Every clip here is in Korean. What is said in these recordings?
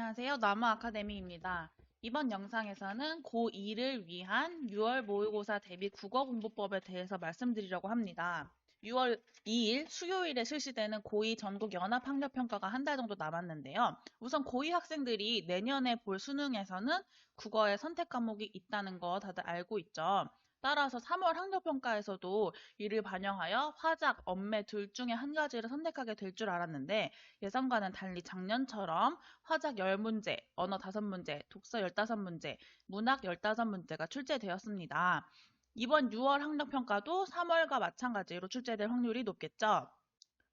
안녕하세요. 나무 아카데미입니다. 이번 영상에서는 고2를 위한 6월 모의고사 대비 국어 공부법에 대해서 말씀드리려고 합니다. 6월 2일 수요일에 실시되는 고2 전국 연합 학력 평가가 한 달 정도 남았는데요. 우선 고2 학생들이 내년에 볼 수능에서는 국어의 선택 과목이 있다는 거 다들 알고 있죠. 따라서 3월 학력평가에서도 이를 반영하여 화작, 엄매 둘 중에 한 가지를 선택하게 될 줄 알았는데 예상과는 달리 작년처럼 화작 10문제, 언어 5문제, 독서 15문제, 문학 15문제가 출제되었습니다. 이번 6월 학력평가도 3월과 마찬가지로 출제될 확률이 높겠죠.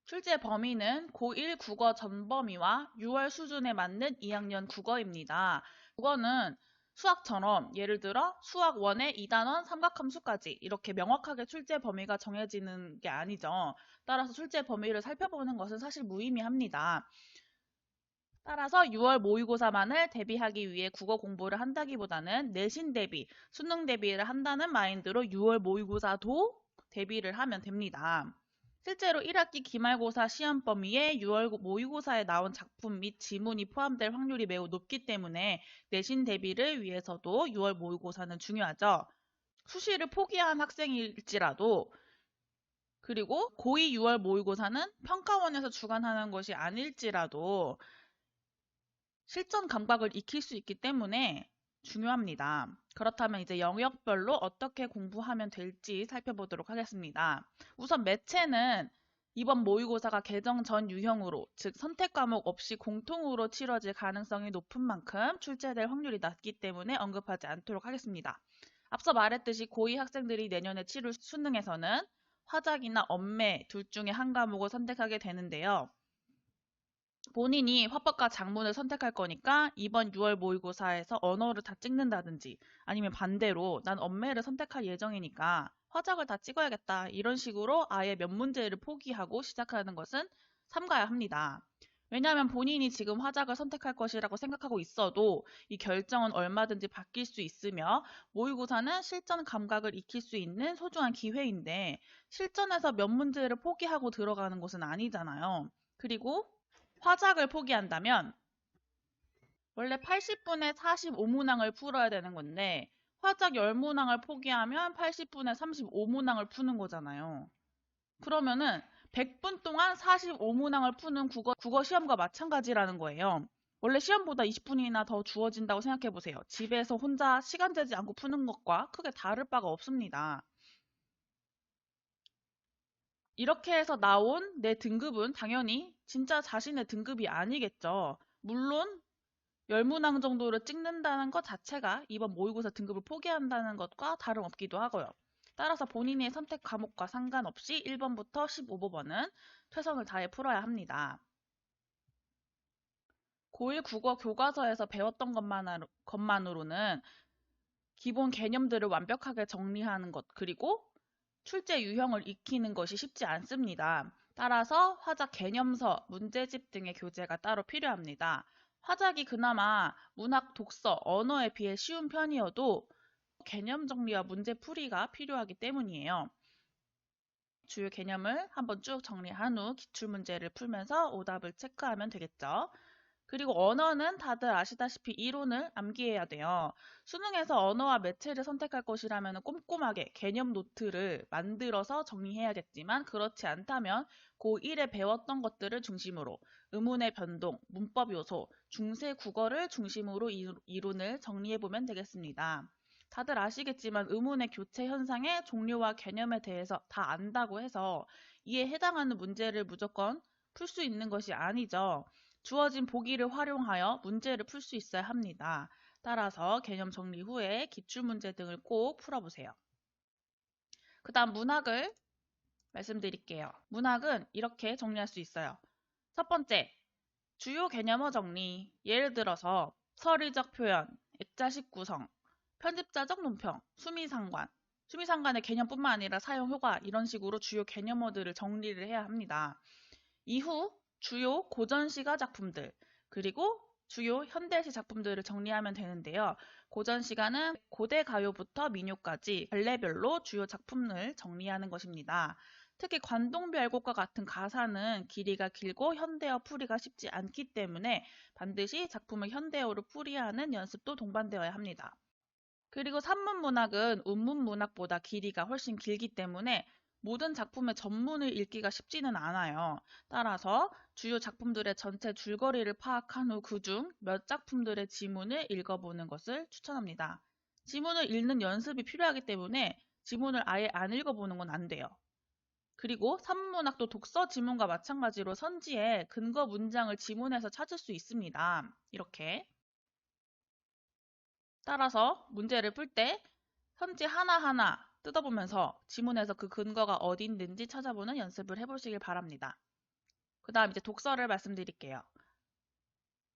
출제 범위는 고1 국어 전범위와 6월 수준에 맞는 2학년 국어입니다. 국어는 수학처럼 예를 들어 수학 1의 2단원 삼각함수까지 이렇게 명확하게 출제 범위가 정해지는 게 아니죠. 따라서 출제 범위를 살펴보는 것은 사실 무의미합니다. 따라서 6월 모의고사만을 대비하기 위해 국어 공부를 한다기보다는 내신 대비, 수능 대비를 한다는 마인드로 6월 모의고사도 대비를 하면 됩니다. 실제로 1학기 기말고사 시험 범위에 6월 모의고사에 나온 작품 및 지문이 포함될 확률이 매우 높기 때문에 내신 대비를 위해서도 6월 모의고사는 중요하죠. 수시를 포기한 학생일지라도 그리고 고2 6월 모의고사는 평가원에서 주관하는 것이 아닐지라도 실전 감각을 익힐 수 있기 때문에 중요합니다. 그렇다면 이제 영역별로 어떻게 공부하면 될지 살펴보도록 하겠습니다. 우선 매체는 이번 모의고사가 개정 전 유형으로, 즉 선택 과목 없이 공통으로 치러질 가능성이 높은 만큼 출제될 확률이 낮기 때문에 언급하지 않도록 하겠습니다. 앞서 말했듯이 고2 학생들이 내년에 치를 수능에서는 화작이나 엄매 둘 중에 한 과목을 선택하게 되는데요. 본인이 화법과 작문을 선택할 거니까 이번 6월 모의고사에서 언어를 다 찍는다든지 아니면 반대로 난 엄매를 선택할 예정이니까 화작을 다 찍어야겠다 이런 식으로 아예 몇 문제를 포기하고 시작하는 것은 삼가야 합니다. 왜냐하면 본인이 지금 화작을 선택할 것이라고 생각하고 있어도 이 결정은 얼마든지 바뀔 수 있으며 모의고사는 실전 감각을 익힐 수 있는 소중한 기회인데 실전에서 몇 문제를 포기하고 들어가는 것은 아니잖아요. 그리고 화작을 포기한다면 원래 80분에 45문항을 풀어야 되는 건데 화작 10문항을 포기하면 80분에 35문항을 푸는 거잖아요. 그러면은 100분 동안 45문항을 푸는 국어 시험과 마찬가지라는 거예요. 원래 시험보다 20분이나 더 주어진다고 생각해 보세요. 집에서 혼자 시간 재지 않고 푸는 것과 크게 다를 바가 없습니다. 이렇게 해서 나온 내 등급은 당연히 진짜 자신의 등급이 아니겠죠. 물론 10문항 정도를 찍는다는 것 자체가 이번 모의고사 등급을 포기한다는 것과 다름없기도 하고요. 따라서 본인의 선택 과목과 상관없이 1번부터 15번은 최선을 다해 풀어야 합니다. 고1 국어 교과서에서 배웠던 것만으로는 기본 개념들을 완벽하게 정리하는 것, 그리고 출제 유형을 익히는 것이 쉽지 않습니다. 따라서 화작 개념서, 문제집 등의 교재가 따로 필요합니다. 화작이 그나마 문학, 독서, 언어에 비해 쉬운 편이어도 개념 정리와 문제 풀이가 필요하기 때문이에요. 주요 개념을 한번 쭉 정리한 후 기출문제를 풀면서 오답을 체크하면 되겠죠. 그리고 언어는 다들 아시다시피 이론을 암기해야 돼요. 수능에서 언어와 매체를 선택할 것이라면 꼼꼼하게 개념 노트를 만들어서 정리해야겠지만 그렇지 않다면 고1에 배웠던 것들을 중심으로 의문의 변동, 문법 요소, 중세 국어를 중심으로 이론을 정리해보면 되겠습니다. 다들 아시겠지만 의문의 교체 현상의 종류와 개념에 대해서 다 안다고 해서 이에 해당하는 문제를 무조건 풀 수 있는 것이 아니죠. 주어진 보기를 활용하여 문제를 풀 수 있어야 합니다. 따라서 개념 정리 후에 기출문제 등을 꼭 풀어보세요. 그 다음 문학을 말씀드릴게요. 문학은 이렇게 정리할 수 있어요. 첫 번째, 주요 개념어 정리. 예를 들어서 서리적 표현, 액자식 구성, 편집자적 논평, 수미상관. 수미상관의 개념뿐만 아니라 사용 효과 이런 식으로 주요 개념어들을 정리를 해야 합니다. 이후 주요 고전시가 작품들 그리고 주요 현대시 작품들을 정리하면 되는데요. 고전시가는 고대 가요부터 민요까지 관례별로 주요 작품을 정리하는 것입니다. 특히 관동별곡과 같은 가사는 길이가 길고 현대어 풀이가 쉽지 않기 때문에 반드시 작품을 현대어로 풀이하는 연습도 동반되어야 합니다. 그리고 산문문학은 운문문학보다 길이가 훨씬 길기 때문에 모든 작품의 전문을 읽기가 쉽지는 않아요. 따라서 주요 작품들의 전체 줄거리를 파악한 후 그중 몇 작품들의 지문을 읽어보는 것을 추천합니다. 지문을 읽는 연습이 필요하기 때문에 지문을 아예 안 읽어보는 건 안 돼요. 그리고 산문문학도 독서 지문과 마찬가지로 선지의 근거 문장을 지문에서 찾을 수 있습니다. 이렇게. 따라서 문제를 풀 때 선지 하나하나 뜯어보면서 지문에서 그 근거가 어디 있는지 찾아보는 연습을 해보시길 바랍니다. 그 다음 이제 독서를 말씀드릴게요.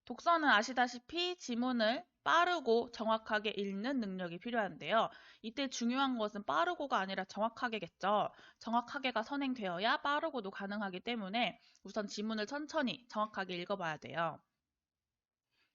독서는 아시다시피 지문을 빠르고 정확하게 읽는 능력이 필요한데요. 이때 중요한 것은 빠르고가 아니라 정확하게겠죠. 정확하게가 선행되어야 빠르고도 가능하기 때문에 우선 지문을 천천히 정확하게 읽어봐야 돼요.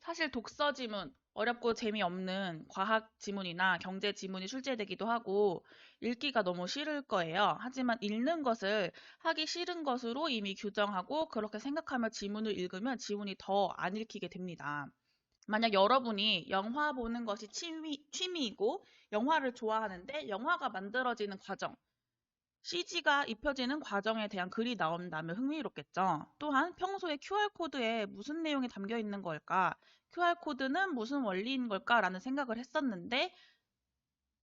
사실 독서 지문, 어렵고 재미없는 과학 지문이나 경제 지문이 출제되기도 하고 읽기가 너무 싫을 거예요. 하지만 읽는 것을 하기 싫은 것으로 이미 규정하고 그렇게 생각하며 지문을 읽으면 지문이 더 안 읽히게 됩니다. 만약 여러분이 영화 보는 것이 취미이고 영화를 좋아하는데 영화가 만들어지는 과정, CG가 입혀지는 과정에 대한 글이 나온다면 흥미롭겠죠. 또한 평소에 QR코드에 무슨 내용이 담겨 있는 걸까? QR코드는 무슨 원리인 걸까? 라는 생각을 했었는데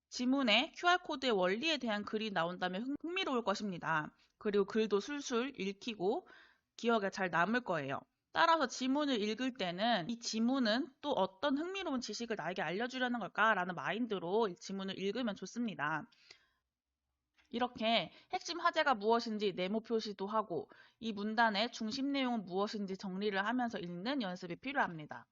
지문에 QR코드의 원리에 대한 글이 나온다면 흥미로울 것입니다. 그리고 글도 술술 읽히고 기억에 잘 남을 거예요. 따라서 지문을 읽을 때는 이 지문은 또 어떤 흥미로운 지식을 나에게 알려주려는 걸까라는 마인드로 지문을 읽으면 좋습니다. 이렇게 핵심 화제가 무엇인지 네모 표시도 하고 이 문단의 중심 내용은 무엇인지 정리를 하면서 읽는 연습이 필요합니다.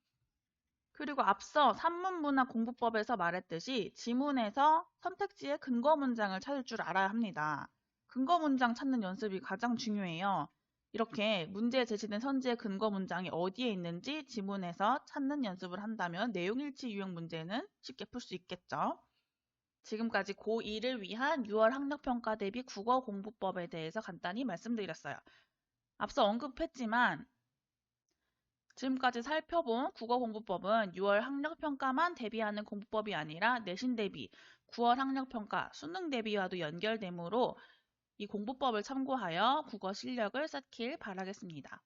그리고 앞서 산문문학 공부법에서 말했듯이 지문에서 선택지의 근거 문장을 찾을 줄 알아야 합니다. 근거 문장 찾는 연습이 가장 중요해요. 이렇게 문제에 제시된 선지의 근거 문장이 어디에 있는지 지문에서 찾는 연습을 한다면 내용일치 유형 문제는 쉽게 풀 수 있겠죠. 지금까지 고2를 위한 6월 학력평가 대비 국어 공부법에 대해서 간단히 말씀드렸어요. 앞서 언급했지만 지금까지 살펴본 국어 공부법은 6월 학력평가만 대비하는 공부법이 아니라 내신 대비, 9월 학력평가, 수능 대비와도 연결되므로 이 공부법을 참고하여 국어 실력을 쌓길 바라겠습니다.